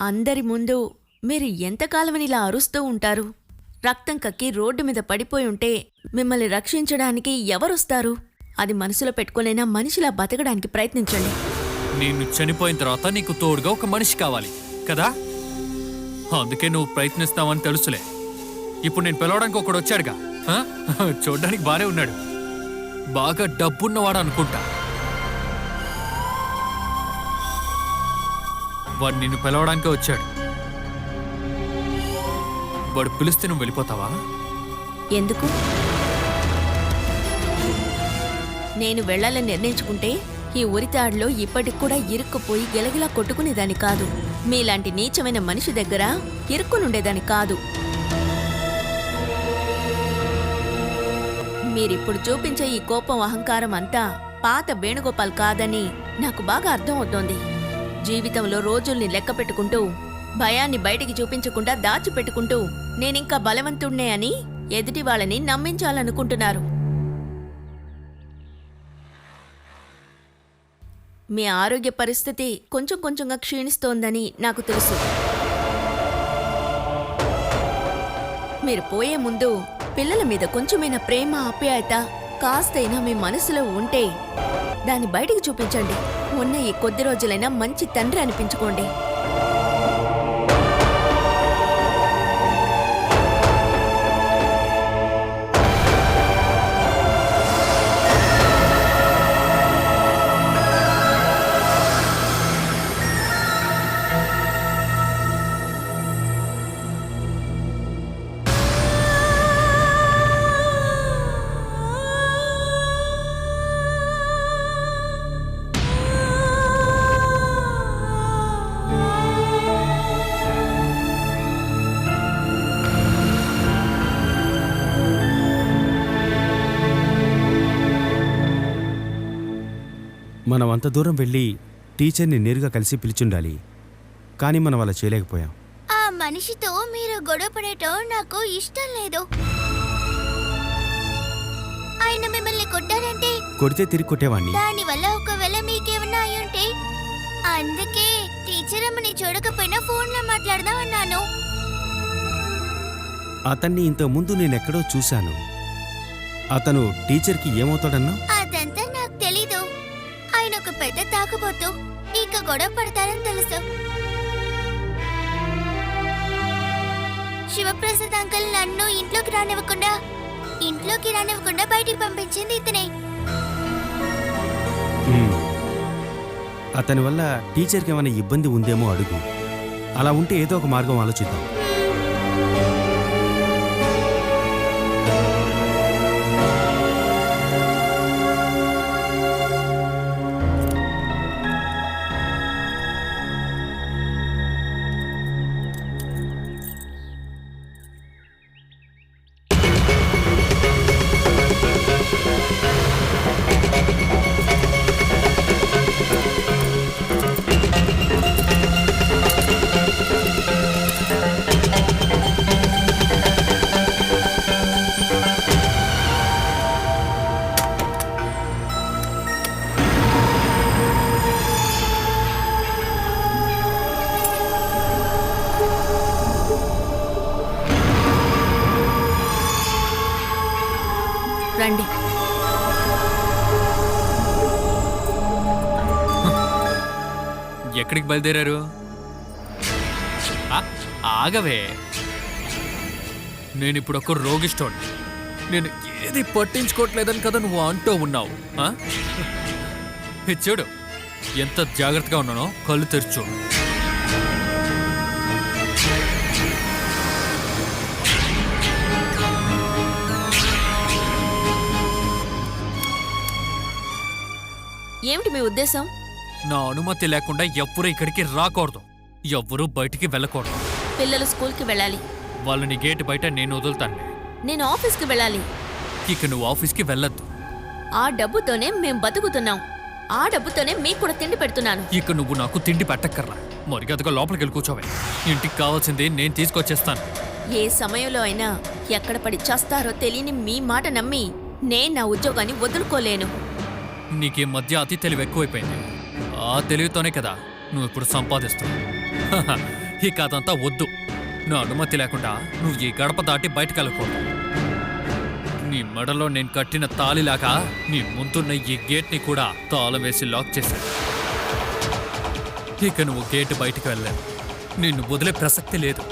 అందరి ముందు మీరు ఎంతకాలమని ఇలా అరుస్తూ ఉంటారు? రక్తం కక్కి రోడ్డు మీద పడిపోయి ఉంటే మిమ్మల్ని రక్షించడానికి ఎవరొస్తారు? అది మనసులో పెట్టుకోలేనా మనిషిలా బతకడానికి ప్రయత్నించండి. నేను చనిపోయిన తర్వాత నీకు తోడుగా ఒక మనిషి కావాలి కదా, అందుకే నువ్వు ప్రయత్నిస్తావని తెలుసులే. ఇప్పుడు నేను పిలవడానికి ఒకడు వచ్చాడుగా, చూడ్డానికి బానే ఉన్నాడు, బాగా డబ్బున్నవాడు అనుకుంటా. వాడు నిన్ను పిలవడానికే వచ్చాడు. వాడు పిలిస్తే నువ్వు వెళ్ళిపోతావా? ఎందుకు? నేను వెళ్లాలని నిర్ణయించుకుంటే ఈ ఉరితాడులో ఇప్పటికి కూడా ఇరుక్కుపోయి గెలగిలా కొట్టుకునేదాన్ని కాదు. మీలాంటి నీచమైన మనిషి దగ్గర ఇరుక్కునుండేదాన్ని కాదు. మీరిప్పుడు చూపించే ఈ కోపం అహంకారం అంతా పాత వేణుగోపాల్ కాదని నాకు బాగా అర్థం అవుతోంది. జీవితంలో రోజుల్ని లెక్క పెట్టుకుంటూ భయాన్ని బయటికి చూపించకుండా దాచిపెట్టుకుంటూ నేనింకా బలవంతుణ్ణే అని ఎదుటి వాళ్ళని నమ్మించాలనుకుంటున్నారు. మీ ఆరోగ్య పరిస్థితి కొంచెం కొంచెంగా క్షీణిస్తోందని నాకు తెలుసు. మీరు పోయే ముందు పిల్లల మీద కొంచెమైనా ప్రేమ ఆప్యాయత కాస్తైనా మీ మనసులో ఉంటే దాన్ని బయటికి చూపించండి. ఉన్న ఈ కొద్ది రోజులైనా మంచి తండ్రి అనిపించుకోండి. మనం అంత దూరం వెళ్ళి టీచర్ని నేరుగా కలిసి పిలిచుండాలి, కానీ మనం అలా చేయలేకపోయాం. ఆ మనిషితో మీరు గొడవ పడటం నాకు ఇష్టం లేదు. ఆయన మిమ్మల్ని కొట్టారంటే కొడితే తిరిగి కొట్టేవాణ్ణి. దానివల్ల ఒకవేళ మీకేమన్నా అయ్యుంటే, అందుకే టీచర్ అమ్మని చూడకపోయినా ఫోన్లో మాట్లాడదాం అన్నాను. అతన్ని ఇంతకుముందు నేనెక్కడో చూశాను. అతను టీచర్కి ఏమవుతాడన్నా? అదంతా నాకు తెలీదు. ఆయన ఒక పెద్ద తాగుబోతు, ఇక గొడవ పడతారని తెలుసు. శివప్రసాద్ అంకుల్ నన్ను ఇంట్లోకి రానివ్వకుండా బయటికి పంపించింది ఇతనే. అతని వల్ల టీచర్కి ఏమైనా ఇబ్బంది ఉందేమో అడుగు. అలా ఉంటే ఏదో ఒక మార్గం ఆలోచిద్దాం. రండి. ఎక్కడికి బయలుదేరారు? ఆగవే, నేనిప్పుడు ఒక రోగిష్టోని. నేను ఏది పట్టించుకోవట్లేదని కదా నువ్వు అంటూ ఉన్నావు. చూడు ఎంత జాగ్రత్తగా ఉన్నానో, కళ్ళు తెరిచు. ఏమిటి మీ ఉద్దేశం? నా అనుమతి లేకుండా ఎవ్వరూ ఇక్కడికి రాకూడదు, ఎవ్వరూ బయటికి వెళ్ళకూడదు. పిల్లలు స్కూల్కి వెళ్ళాలి. వాళ్ళని గేట్ బయట నేను వదులుతాను. నేను ఆఫీస్కి వెళ్ళాలి. ఇక నువ్వు ఆఫీస్కి వెళ్ళొద్దు. ఆ డబ్బుతోనే మేం బతుకుతున్నాం. ఆ డబ్బుతోనే మీకు కూడా తిండి పెడుతున్నాను. ఇక నువ్వు నాకు తిండి పెట్టక్కర్లా, మరిగదగా లోపలికి వెళ్ళి కూర్చోవే. ఇంటికి కావాల్సింది నేను తీసుకొచ్చేస్తాను. ఏ సమయంలో అయినా ఎక్కడ పడి చస్తారో తెలియని మీ మాట నమ్మి నేను నా ఉద్యోగాన్ని వదులుకోలేను. నీకీ మధ్య అతి తెలివి ఎక్కువైపోయింది. ఆ తెలివితోనే కదా నువ్వు ఇప్పుడు సంపాదిస్తావు. ఇక అదంతా వద్దు. నా అనుమతి లేకుండా నువ్వు ఈ గడప దాటి బయటకు వెళ్ళకూడదు. నీ మెడలో నేను కట్టిన తాళిలాగా నీ ముందున్న ఈ గేట్ని కూడా తాళం వేసి లాక్ చేశాను. ఇక నువ్వు గేట్ బయటకు వెళ్ళలేవు. నిన్ను వదిలే ప్రసక్తి లేదు.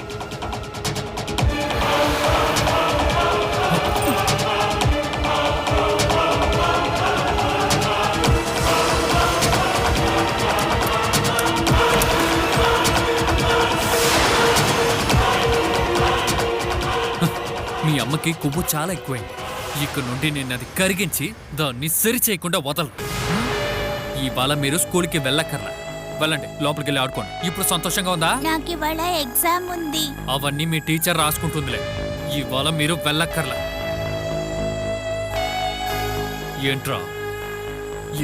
మీ అమ్మకి కొవ్వు చాలా ఎక్కువైంది. ఇక నుండి నేను అది కరిగించి దాన్ని సరి చేయకుండా వదలను. ఇవాళ మీరు స్కూల్కి వెళ్ళక్కర్లా. వెళ్ళండి, లోపలికి వెళ్ళి ఆడుకోండి. ఇప్పుడు సంతోషంగా ఉందా? నాకు ఇవాళ ఎగ్జామ్ ఉంది. అవన్నీ మీ టీచర్ రాసుకుంటుందిలే. ఇవాళ మీరు వెళ్ళక్కర్లా. ఏంట్రా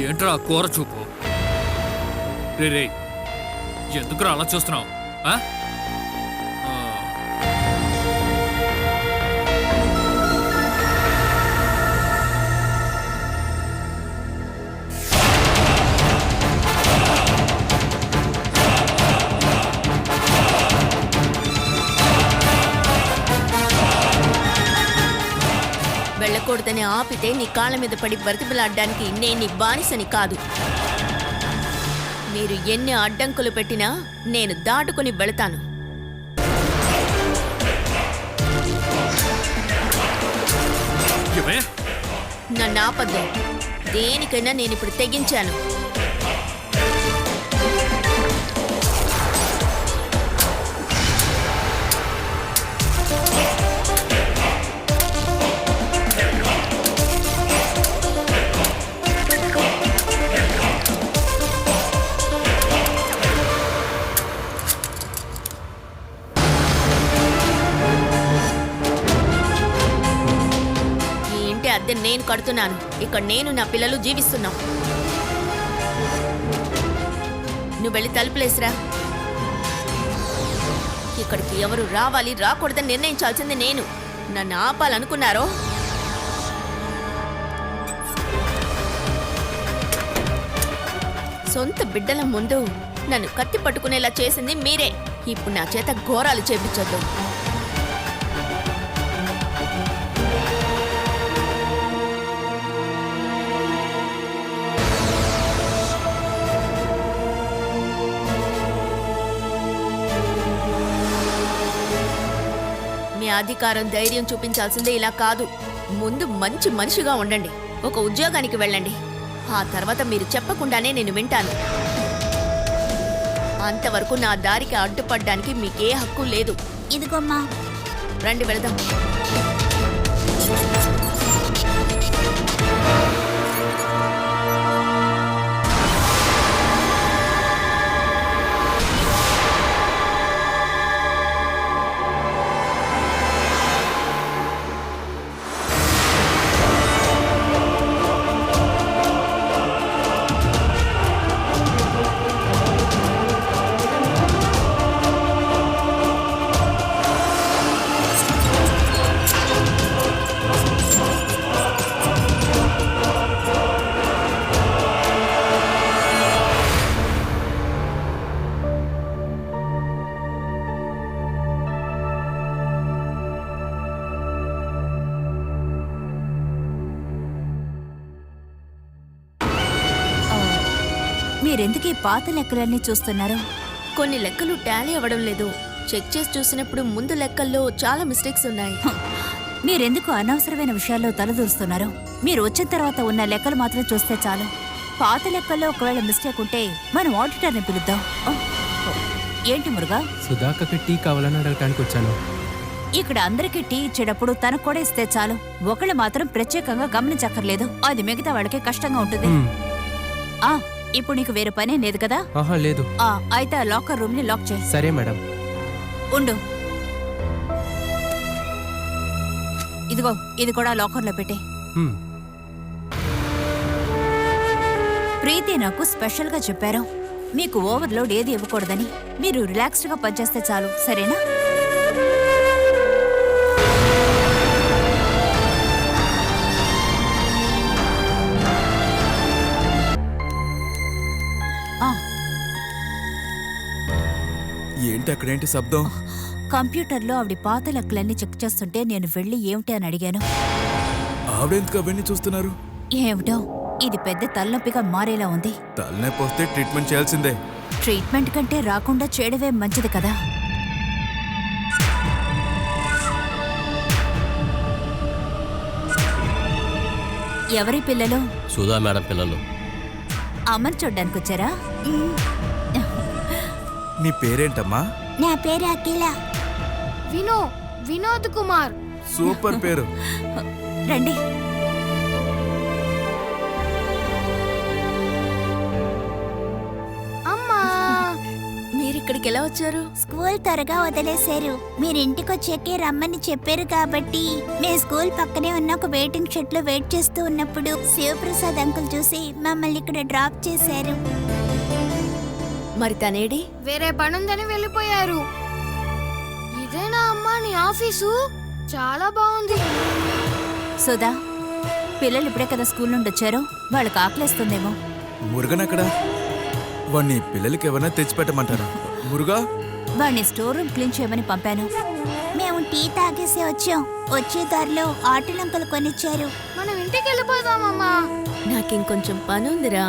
ఏంట్రా కూర చూపు? రే ఎందుకురా అలా చూస్తున్నావు? వెళ్ళకూడదని ఆపితే నీ కాళ్ళ మీద పడి బ్రతిమలాడడానికి నేను నీ బానిసని కాదు. మీరు ఎన్ని అడ్డంకులు పెట్టినా నేను దాటుకుని వెళతాను. నన్ను ఆపద్దు. దేనికైనా నేను ఇప్పుడు తెగించాను. అద్దె నేను కడుతున్నాను. ఇక్కడ నేను నా పిల్లలు జీవిస్తున్నాం. నువ్వు వెళ్ళి తలుపులేసిరా. ఇక్కడికి ఎవరు రావాలి రాకూడదని నిర్ణయించాల్సింది నేను. నన్ను ఆపాలనుకున్నారో? సొంత బిడ్డల ముందు నన్ను కత్తి పట్టుకునేలా చేసింది మీరే. ఇప్పుడు నా చేత ఘోరాలు చేపించొద్దు. మీ అధికారం ధైర్యం చూపించాల్సిందే ఇలా కాదు. ముందు మంచి మనిషిగా ఉండండి. ఒక ఉద్యోగానికి వెళ్ళండి. ఆ తర్వాత మీరు చెప్పకుండానే నేను వింటాను. అంతవరకు నా దారికి అడ్డుపడ్డానికి మీకే హక్కు లేదు. ఇదిగోమ్మా. రండి వెళదాం. మీరెందుకు ఈ పాత లెక్కలన్నీ చూస్తున్నారు? కొన్ని లెక్కలు టాలీ అవ్వడం లేదు. చెక్ చేసి చూసినప్పుడు ముందు లెక్కల్లో చాలా మిస్టేక్స్ ఉన్నాయి. మీరెందుకు అనవసరమైన విషయాల్లో తలదూరుస్తున్నారు? మీరు వచ్చిన తర్వాత ఉన్న లెక్కలు మాత్రం చూస్తే చాలు. పాత లెక్కల్లో ఒకవేళ మిస్టేక్ ఉంటే మనం ఆడిటర్ని పిలుద్దాం. ఏంటి మురుగా? సుధాకర్కి టీ కావాలని అడగటానికి వచ్చాను. ఇక్కడ అందరికీ టీ ఇచ్చేటప్పుడు తనకు కూడా ఇస్తే చాలు. ఒకళ్ళు మాత్రం ప్రత్యేకంగా గమనించక్కర్లేదు. అది మిగతా వాళ్ళకి కష్టంగా ఉంటుంది. ఇప్పుడు నీకు వేరే పనే లేదు కదా? ఆహా లేదు. అయితే ఆ లాకర్ రూమ్ ని లాక్ చేయి. సరే మేడం. ఉండు, ఇదిగో ఇది కూడా లాకర్లో పెట్టే. ప్రీతి నాకు స్పెషల్ గా చెప్పారు, మీకు ఓవర్లోడ్ ఏది ఇవ్వకూడదని. మీరు రిలాక్స్డ్ గా పనిచేస్తే చాలు, సరేనా? ఏంటి అక్కడేంటి శబ్దం? కంప్యూటర్లో ఆవిడ పాత లెక్కలన్నీ చెక్ చేస్తుంటే నేను వెళ్ళి ఏమిటి అని అడిగాను. ఆవిడెందుకు అవన్నీ చూస్తున్నారు? ఏమిటో ఇది పెద్ద తలనొప్పిగా మారేలా ఉంది. తలనొప్పి వస్తే ట్రీట్మెంట్ చేయాల్సిందే. ట్రీట్మెంట్ కంటే రాకుండా చేయడమే మంచిది కదా. ఎవరి పిల్లలు? సుధా మేడం పిల్లలు. అమ్మని చూడ్డానికి వచ్చారా? నీ పేరేంటమ్మా? నా పేరు అఖిల. వినోద్ కుమార్. సూపర్ పేరు. రండి. అమ్మా, మీరిక్కడికి ఎలా వచ్చారు? స్కూల్ త్వరగా వదిలేశారు. మీరు ఇంటికొచ్చాకే రమ్మని చెప్పారు కాబట్టి మేము స్కూల్ పక్కనే ఉన్న ఒక వెయిటింగ్ షెడ్ లో వెయిట్ చేస్తూ ఉన్నప్పుడు శివప్రసాద్ అంకుల్ చూసి మమ్మల్ని ఇక్కడ డ్రాప్ చేశారు. మరి తనేడి? వేరే పనుందని వెళ్ళిపోయారు. ఇదేనా అమ్మా నీ ఆఫీసు? చాలా బాగుంది. సుధా, పిల్లలు ఇప్పుడే కదా స్కూల్ నుండి వచ్చారు, వాళ్ళకి ఆకలేస్తుందేమో. మురుగన్ అక్కడ? వాణ్ణి పిల్లలకి ఎవరైనా తెచ్చిపెట్టమంటారా? మురుగా, వాడిని స్టోర్ రూమ్ క్లీన్ చేయమని పంపాను. మేము టీ తాగేసి వచ్చాం. వచ్చే దారిలో ఆటోలు అంకుల్ కొనిచ్చారు. మనం ఇంటికి వెళ్ళిపోదామమ్మా. నాకింకొంచెం పనుందిరా,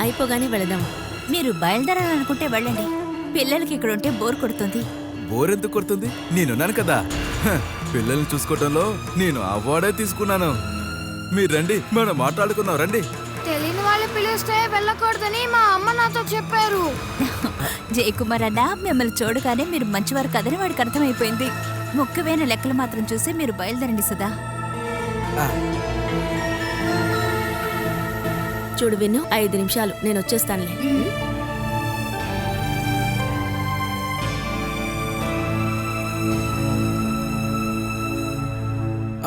అయిపోగానే వెళదాం. మీరు బయలుదేరాలనుకుంటే వెళ్ళండి. పిల్లలకి ఇక్కడ ఉంటే బోర్ కొడుతుంది. బోరెందుకు కొడుతుంది? నేనున్నాను కదా. హ, పిల్లల్ని చూసుకోవడంలో నేను అవార్డే తీసుకున్నాను. మీరు రండి, మనం మాట్లాడుకున్నాం. రండి. తెలియని వాళ్ళు పిలిస్తే వెళ్ళకూడదని మా అమ్మ నాతో చెప్పారు. జయకుమార్ అన్న, మిమ్మల్ని చూడగానే మీరు మంచివారు కదని వాడికి అర్థమైపోయింది. ముఖ్యమైన లెక్కలు మాత్రం చూసి మీరు బయలుదేరండి సుధా. చూడు విను, 5 నిమిషాలు, నేను వచ్చేస్తానులే.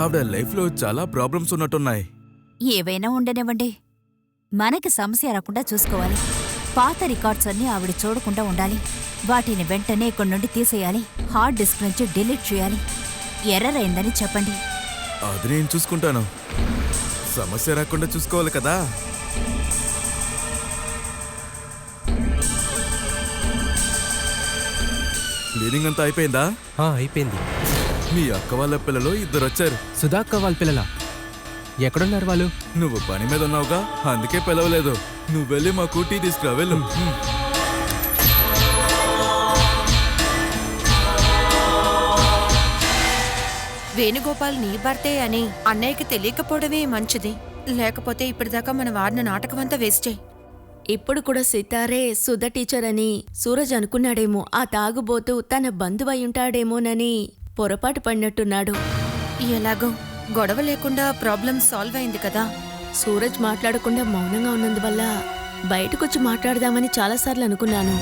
ఆవిడ లైఫ్ లో చాలా ప్రాబ్లమ్స్ ఉన్నట్టున్నాయి. ఏవైనా ఉండనివ్వండి, మనకి సమస్య రాకుండా చూసుకోవాలి. పాత రికార్డ్స్ అన్ని ఆవిడ చూడకుండా ఉండాలి. వాటిని వెంటనే ఇక్కడి నుండి తీసేయాలి. హార్డ్ డిస్క్ నుంచి డిలీట్ చేయాలి. ఎర్రర్ అయిందని చెప్పండి. అది నేను చూసుకుంటాను. సమస్య రాకుండా చూసుకోవాలి కదా. క్లీనింగ్ అంతా అయిపోయిందా? అయిపోయింది. మీ అక్క వాళ్ళ పిల్లలు 2 వచ్చారు. సుధాక్క వాళ్ళ పిల్లల ఎక్కడున్నారు వాళ్ళు? నువ్వు పని మీద ఉన్నావుగా, అందుకే పిలవలేదు. నువ్వు వెళ్ళి మాకు టీ తీసుకురా, వెళ్ళు. వేణుగోపాల్ నీ భర్తే అని అన్నయ్యకి తెలియకపోవడమే మంచిది. లేకపోతే ఇప్పటిదాకా మనం ఆడిన నాటకమంతా వేస్టే. ఇప్పుడు కూడా సితారే సుధ టీచర్ అని సూరజ్ అనుకున్నాడేమో. ఆ తాగుబోతూ తన బంధువయ్యుంటాడేమోనని పొరపాటు పడినట్టున్నాడు. ఎలాగో గొడవ లేకుండా ప్రాబ్లం సాల్వ్ అయింది కదా. సూరజ్ మాట్లాడకుండా మౌనంగా ఉన్నందువల్ల బయటకొచ్చి మాట్లాడదామని చాలాసార్లు అనుకున్నాను.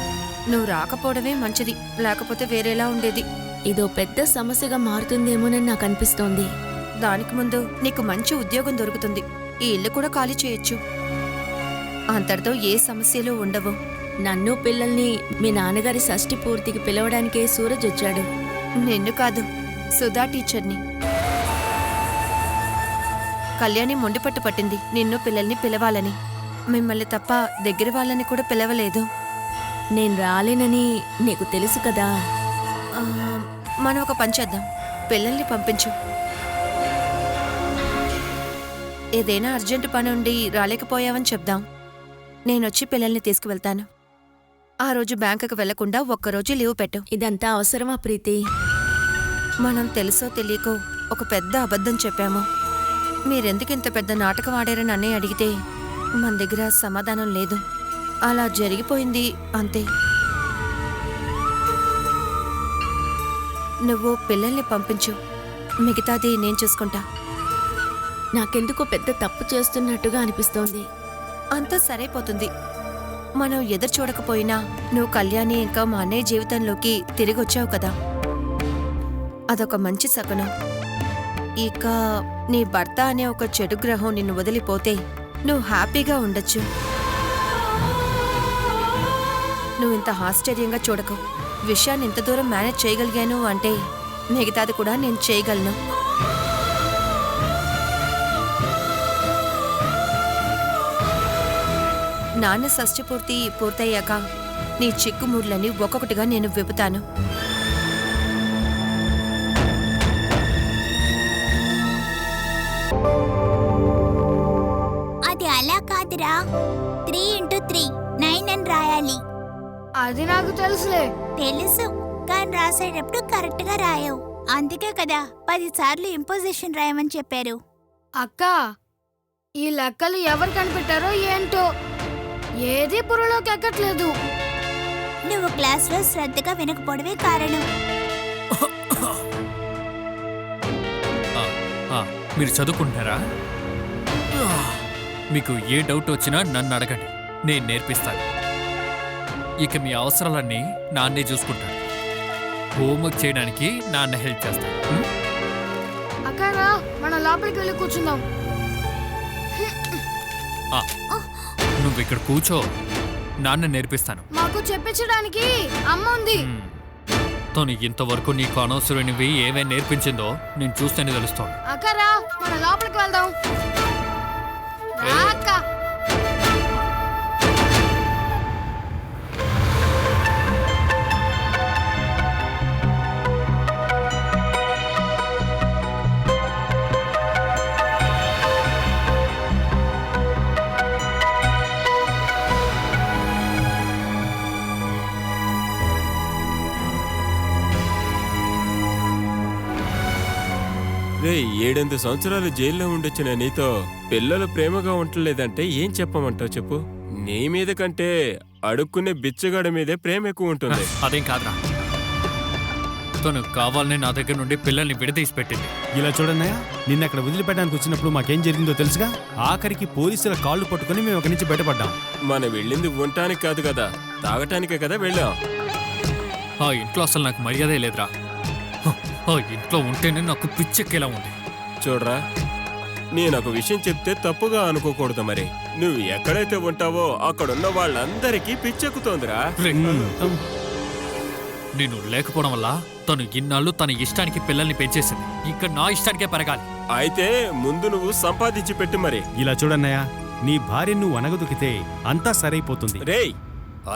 నువ్వు రాకపోవడమే మంచిది, లేకపోతే వేరేలా ఉండేది. ఇదో పెద్ద సమస్యగా మారుతుందేమోనని నాకు అనిపిస్తోంది. దానికి ముందు నీకు మంచి ఉద్యోగం దొరుకుతుంది. ఈ ఇల్లు కూడా ఖాళీ చేయొచ్చు. అంతటితో ఏ సమస్యలు ఉండవు. నన్ను పిల్లల్ని మీ నాన్నగారి షష్ఠి పూర్తికి పిలవడానికే సూరజ్ వచ్చాడు. నిన్ను కాదు, సుధా టీచర్ని. కళ్యాణి మొండిపట్టు పట్టింది నిన్ను పిల్లల్ని పిలవాలని. మిమ్మల్ని తప్ప దగ్గర వాళ్ళని కూడా పిలవలేదు. నేను రాలేనని నీకు తెలుసు కదా. ఆ, మనం ఒక పని చేద్దాం. పిల్లల్ని పంపించు. ఏదైనా అర్జెంటు పని ఉండి రాలేకపోయావని చెప్దాం. నేనొచ్చి పిల్లల్ని తీసుకువెళ్తాను. ఆ రోజు బ్యాంకుకు వెళ్లకుండా ఒక్కరోజు లీవ్ పెట్టు. ఇదంతా అవసరమా ప్రీతి? మనం తెలుసో తెలియకో ఒక పెద్ద అబద్ధం చెప్పాము. మీరెందుకు ఇంత పెద్ద నాటకం ఆడారని అన్నయ్య అడిగితే మన దగ్గర సమాధానం లేదు. అలా జరిగిపోయింది అంతే. నువ్వు పిల్లల్ని పంపించు, మిగతాది నేను చూసుకుంటా. నాకెందుకో పెద్ద తప్పు చేస్తున్నట్టుగా అనిపిస్తోంది. అంతా సరైపోతుంది. మనం ఎదురు చూడకపోయినా నువ్వు కళ్యాణి ఇంకా మా అన్నయ్య జీవితంలోకి తిరిగి వచ్చావు కదా, అదొక మంచి శకునం. ఇక నీ భర్త అనే ఒక చెడు గ్రహం నిన్ను వదిలిపోతే నువ్వు హ్యాపీగా ఉండొచ్చు. నువ్వు ఇంత ఆశ్చర్యంగా చూడకు. విషయాన్ని ఇంత దూరం మేనేజ్ చేయగలిగాను అంటే మిగతాది కూడా నేను చేయగలను. నాన్న షష్ఠి పూర్తయ్యాక నీ చిక్కుముర్లని ఒక్కొక్కటిగా నేను విప్పుతాను. అది అలా కాదురా, 3 into 3 9 అని రాయాలి. అది నాకు తెలుసులే. తెలుసు, కానీ రాసేటప్పుడు కరెక్ట్ గా రాయవు. అందుకే కదా 10 సార్లు ఇంపోజిషన్ రాయమని చెప్పారు. అక్క, ఈ లెక్కలు ఎవరు కనిపెట్టారో ఏంటో, ఏది బుర్రలోకి ఎక్కట్లేదు. నువ్వు క్లాస్లో శ్రద్ధగా వినకపోవడమే కారణం. మీరు చదువుకుంటారా? మీకు ఏ డౌట్ వచ్చినా నన్ను అడగండి, నేను నేర్పిస్తాను. ఇక మీ అవసరాలన్నీ నాన్నే చూసుకుంటాను. హోంవర్క్ చేయడానికి నాన్న హెల్ప్ చేస్తాను. అక్క రా, మన లోపలికి వెళ్ళి కూర్చుందాం. నువ్వు ఇక్కడ కూర్చో, నాన్న నేర్పిస్తాను. మాకు చెప్పించడానికి అమ్మ ఉంది. తను ఇంతవరకు నీకు అనవసరమైనవి ఏమేమి నేర్పించిందో నేను చూస్తేనే తెలుస్తాను. అక్క రా, మన లోపలికి వెళ్దాం. రా అక్క. రే 7 సంవత్సరాలు జైల్లో ఉండొచ్చిన నీతో పిల్లలు ప్రేమగా ఉండలేదంటే ఏం చెప్పమంటావు చెప్పు? నీ మీద కంటే అడుక్కునే బిచ్చగాడ మీదే ప్రేమ ఎక్కువ ఉంటుంది. అదేం కాదురా, తను కావాలని నా దగ్గర నుండి పిల్లల్ని విడదీసి పెట్టింది. ఇలా చూడన్నయ్య, నిన్న అక్కడ వదిలిపెట్టడానికి వచ్చినప్పుడు మాకేం జరిగిందో తెలుసుగా. ఆఖరికి పోలీసుల కాళ్ళు పట్టుకుని మేము అక్కడి నుంచి బయటపడ్డాం. మనం వెళ్ళింది ఉండటానికి కాదు కదా, తాగటానికే కదా వెళ్ళాం. ఆ ఇంట్లో అసలు నాకు మర్యాదే లేదురా. ఆ ఇంట్లో ఉంటేనే నాకు పిచ్చెక్కేలా ఉంది. చూడరా, నేను ఒక విషయం చెప్తే తప్పుగా అనుకోకూడదు. మరి నువ్వు ఎక్కడైతే ఉంటావో అక్కడున్న వాళ్ళందరికీ పిచ్చెక్కుతోందిరా. నేను లేకపోవడం వల్ల తను ఇన్నాళ్ళు తన ఇష్టానికి పిల్లల్ని పెంచేసింది. ఇంకా నా ఇష్టానికే పెరగాలి. అయితే ముందు నువ్వు సంపాదించి పెట్టు. మరి ఇలా చూడన్నయ్య, నీ భార్య నువ్వు అనగదొకితే అంతా సరైపోతుంది. రేయ్,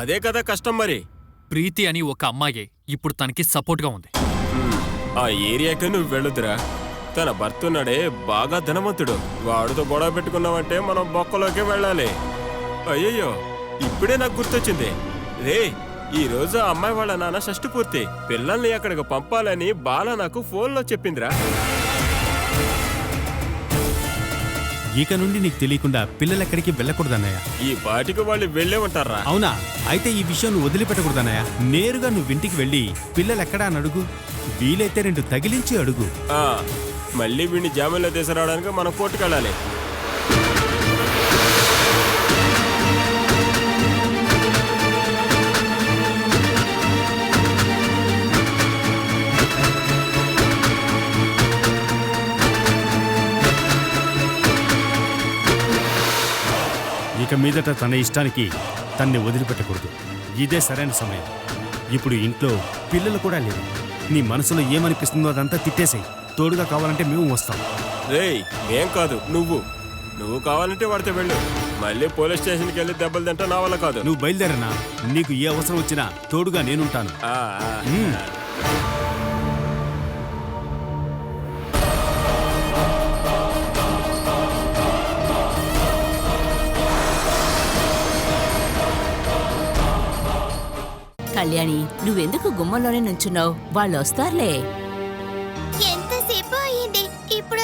అదే కదా కష్టం. మరి ప్రీతి అని ఒక అమ్మాయి ఇప్పుడు తనకి సపోర్ట్గా ఉంది. ఆ ఏరియాకి నువ్వు వెళ్ళొద్దురా. తన భర్త ఉన్నాడే బాగా ధనవంతుడు, వాడితో గొడవ పెట్టుకున్నావంటే మనం బొక్కలోకే వెళ్ళాలి. అయ్యయ్యో, ఇప్పుడే నాకు గుర్తొచ్చింది. రే, ఈ రోజు ఆ అమ్మాయి వాళ్ళ నాన్న షష్టి పూర్తి, పిల్లల్ని అక్కడికి పంపాలని బాల నాకు ఫోన్లో చెప్పిందిరా. ఇక నుండి నీకు తెలియకుండా పిల్లలెక్కడికి వెళ్ళకూడదన్నయ్య. ఈ పాటికి వాళ్ళు వెళ్ళే ఉంటారా? అవునా? అయితే ఈ విషయం నువ్వు వదిలిపెట్టకూడదన్నయ్య. నేరుగా నువ్వు ఇంటికి వెళ్ళి పిల్లలెక్కడా అని అడుగు. వీలైతే 2 తగిలించి అడుగు. మళ్ళీ వీడిని జామీన్లో తీసుకురావడానికి మనం కోర్టుకెళ్ళాలి. ఇక మీదట తన ఇష్టానికి తన్ని వదిలిపెట్టకూడదు. ఇదే సరైన సమయం. ఇప్పుడు ఇంట్లో పిల్లలు కూడా లేరు. నీ మనసులో ఏమనిపిస్తుందో అదంతా తిట్టేసేయి. తోడుగా కావాలంటే మేము వస్తాం. రేయ్, మేం కాదు, నువ్వు కావాలంటే వాడితే వెళ్ళు. మళ్ళీ పోలీస్ స్టేషన్కి వెళ్ళి దెబ్బలు తింటా నా వల్ల కాదు. నువ్వు బయలుదేరనా? నీకు ఏ అవసరం వచ్చినా తోడుగా నేనుంటాను. కళ్యాణి, నువ్వెందుకు గుమ్మంలోనే నుంచున్నావు? వాళ్ళు వస్తారులే. ఎంతసేపు అయ్యింది? ఇప్పుడు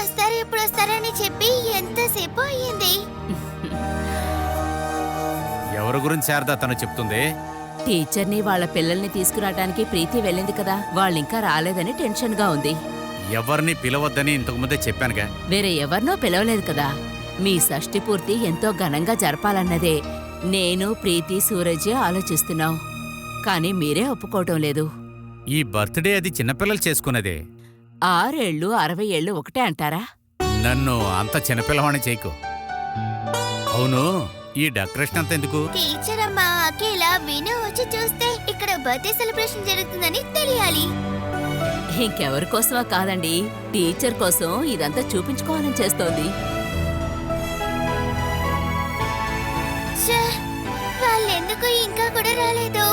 వస్తారని చెప్పి ఎంతసేపు అయ్యింది? ఎవరి గురించి శారదా తను చెప్తుంది? టీచర్ని వాళ్ళ పిల్లల్ని తీసుకురావడానికి ప్రీతి వెళ్ళింది కదా, వాళ్ళింకా రాలేదని టెన్షన్ గా ఉంది. ఎవరిని పిలవద్దని ఇంతకుముందే చెప్పానుగా. వేరే ఎవరినో పిలవలేదు కదా. మీ షష్ఠి పూర్తి ఎంతో ఘనంగా జరపాలన్నదే నేను, ప్రీతి, సూరజ్ ఆలోచిస్తున్నాం. కానీ మీరే ఒప్పుకోవటం లేదు. ఈ బర్త్డే అది చిన్నపిల్లలు చేసుకున్నదే. 6 ఏళ్ళు 60 ఏళ్ళు ఒకటే అంటారా? నన్ను అంత చిన్నపిల్లవాణ్ణి చేయకు. అవును, ఈ డెకరేషన్ అంత ఎందుకు? టీచర్ అమ్మా అఖిల విను వచ్చి చూస్తే ఇక్కడ బర్త్డే సెలబ్రేషన్ జరుగుతుందని తెలియాలి. ఇంకెవరి కోసమా కాదండి, టీచర్ కోసం ఇదంతా చూపించుకోవాలని చేస్తోంది. వాళ్ళెందుకు ఇంకా కూడా రాలేదు?